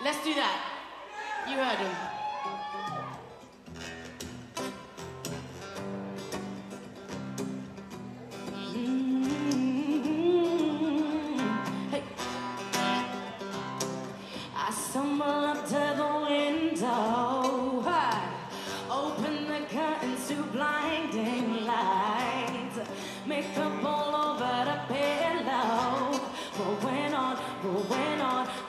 Let's do that. You heard him. Hey. I stumble up to the window, open the curtains to blinding lights, makeup all over the pillow.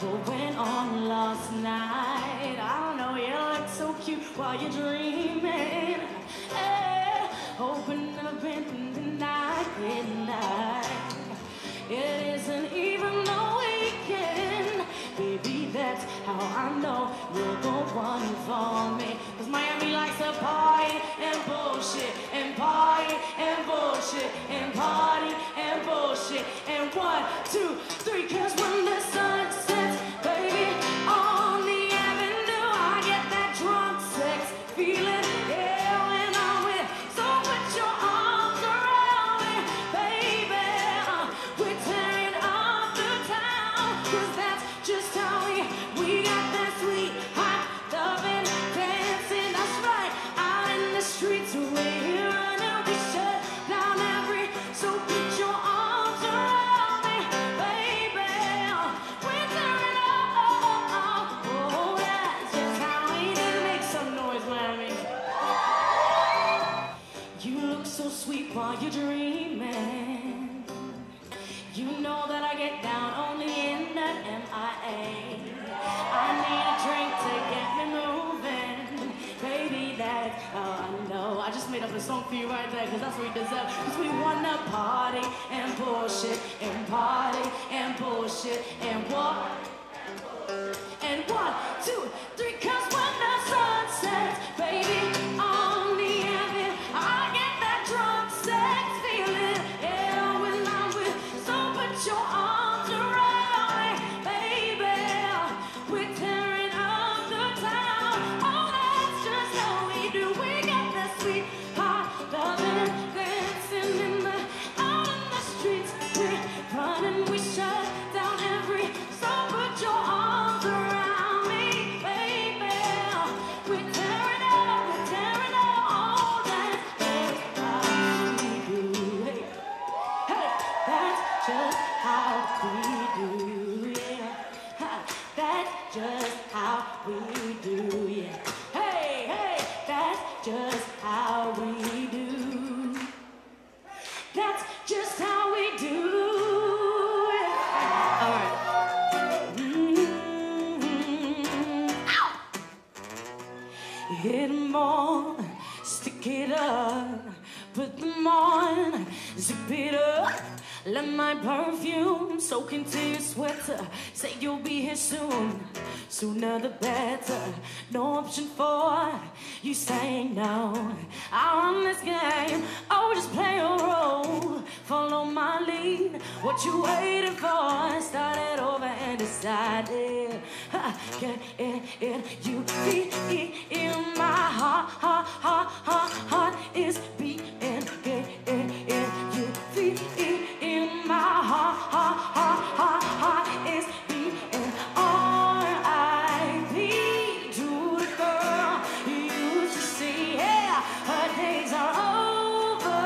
What went on last night? I don't know, you look so cute while you're dreaming. Hey, open up in the night, midnight. It isn't even the weekend. Baby, that's how I know you're the one for me. 'Cause Miami likes to party and bullshit, and party and bullshit, and party and bullshit. And 1, 2, 3, 'cause when the sun sets, baby, on the avenue, I get that drunk sex feeling. Yeah, when I'm with, so put your arms around me, baby. We're tearing up the town, 'cause that's just how we got that sweet, hot loving, dancing. That's right, out in the streets we run and we shut down every. So put your arms around me, baby. We're tearing up. Oh, that's just how we do. Make some noise, Miami. You look so sweet while you're dreaming. You know that I get down only in that MIA. I need a drink to get me moving. Baby, that's how I know. I just made up a song for you right there, 'cause that's what we deserve. 'Cause we wanna party and bullshit, and party and bullshit, and what? And 1, 2, 3, 'cause when the sun sets, baby, on the avenue, I get that drunk sex feeling. Yeah, when I'm with, so put your arms around me, baby. We're tearing up the town. Oh, that's just how we do. We got that sweet, hot loving, dancing in the, out in the streets. We're running, we shut down every. So put your arms around me, baby. We're tearing up, oh, that's just how we do. Hey, hey, that's just how we do, yeah. Ha, that's just how we do, yeah. Hey, hey, that's just how we do. That's just how we do. All right. Ow! Hit 'em on, stick it up, put them on, zip it up. Let my perfume soak into your sweater. Say you'll be here soon, sooner the better. No option for you saying no. I run this game, oh, just play a role. Follow my lead, what you waiting for? Start it over and decide it. Get it, you feel it in my heart is beating. Get it, you feel it in my heart is beating. R.I.P. to the girl you used to see. Yeah, her days are over.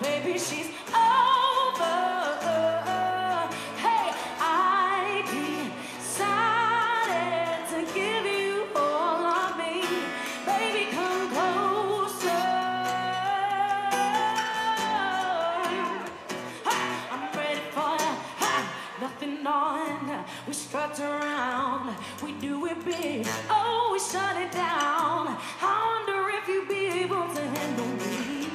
Baby, she's over. Hey, I decided to give you all of me. Baby, come closer. I'm ready for ya. Nothing on. We strut around. We do it big. Oh, we shut it down. I wonder if you'd be able to handle me.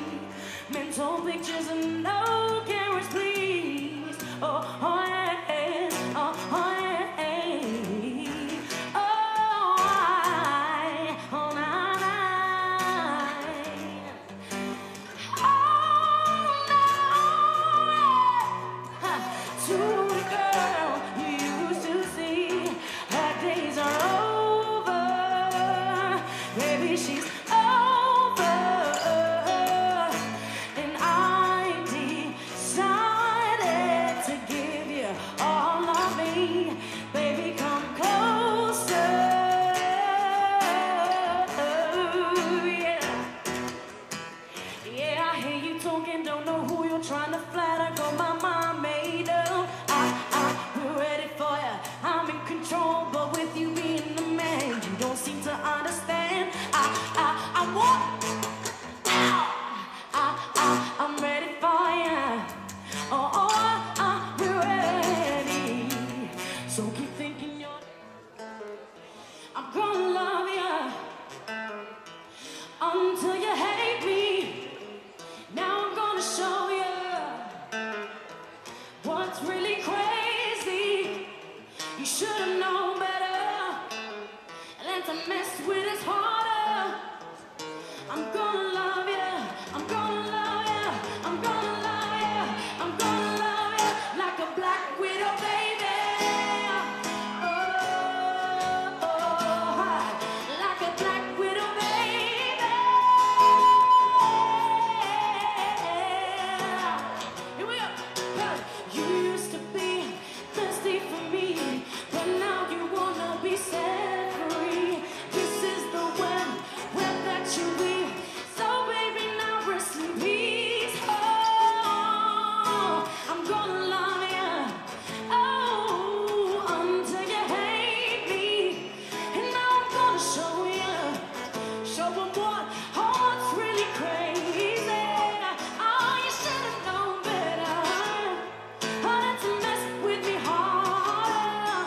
Mental pictures and no cameras, please. Oh, oh yeah. Oh, oh yeah. Oh, nah, nah. To the girl you used to see, her days are over. Baby, she's over. And I So keep thinking you're. I'm gonna love you until you hate me. Now I'm gonna show you what's really crazy. You should have known better than to mess with his harder. I'm gonna love you, I'm gonna love you, I'm gonna love you, I'm gonna love you like a black widow, baby. Oh, like a black widow, baby. Here we go. You used to be thirsty for me, but now you wanna be set free. This is the web that you weave. So baby, now rest in peace. Oh, I'm gonna love you, oh, until you hate me. And now I'm gonna show them what's really crazy. Oh, you should have known better than to mess with me harder.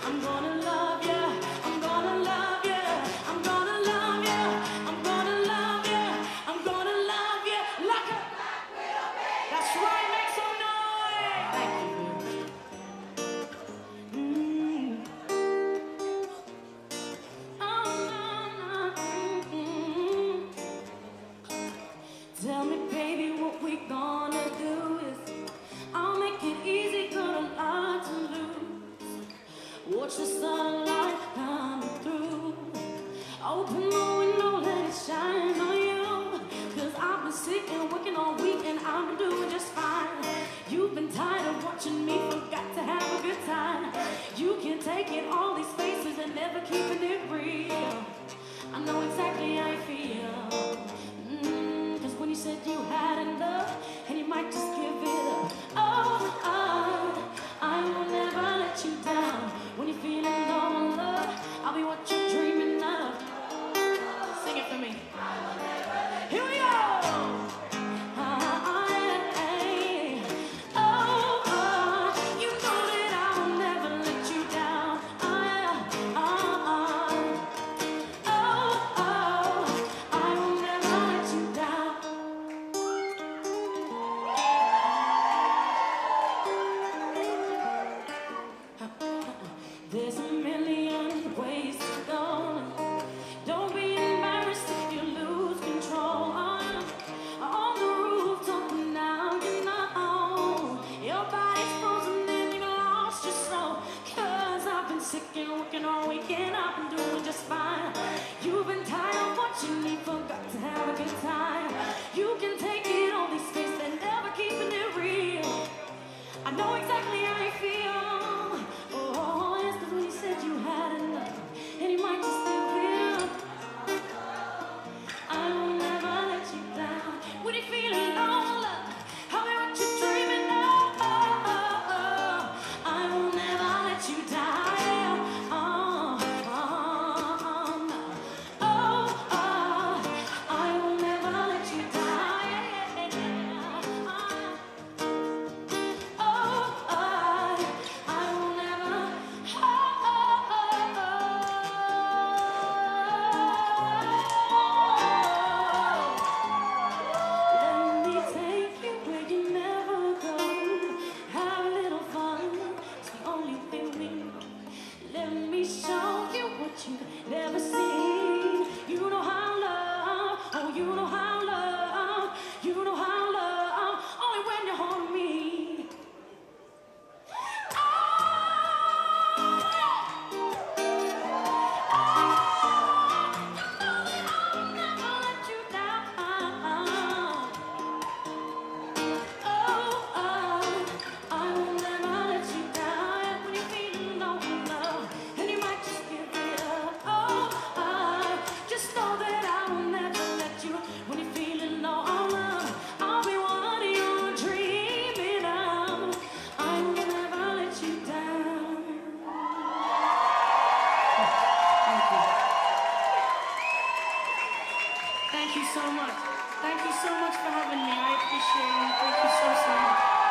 I'm gonna love you, I'm gonna love you, I'm gonna love you, I'm gonna love you, I'm gonna love you like a black widow, baby. That's right, make some noise. Thank you. Tell me, baby, what we gonna do is I'll make it easy, got a lot to lose. Watch the sunlight coming through. Open the window, let it shine on you. Cause I've been sick and working all week and I've been doing just fine. You've been tired of watching me, forgot to have a good time. You can take it, all these faces and never keeping it real. I know exactly how you feel. Cause when you said you had enough and you might just give it up. Oh, I will never let you down. When you're feeling low on love, I'll be what you're dreaming of. Sing it for me. Here we go. You know that I will never let you down. I will never let you down. There's a million ways to go. Don't be embarrassed if you lose control. On the rooftop now, you know your body's frozen and you lost your soul. Cause I've been sick and working all weekend, I've been doing just fine. You've been tired of watching me, forgot to have a good time. You can take it, all these faces and never keeping it real. I know exactly how you feel. Oh, yes, cause when you said you had enough and you might just still feel, I will never let you down. When you're feeling low, love, I'll be what you're dreaming of. I will never let you down. I will never let you down. I will never. Let me take you where you never go. Have a little fun, it's the only thing we know. Let me show you what you've never seen. You know how love, oh, you know how love, you know how love, only when you hold me. Just know that I will never let you. When you're feeling low on love, I'll be what you're dreaming of. I will never let you down. Thank you. Thank you so much. Thank you so much for having me. I appreciate it. Thank you so much.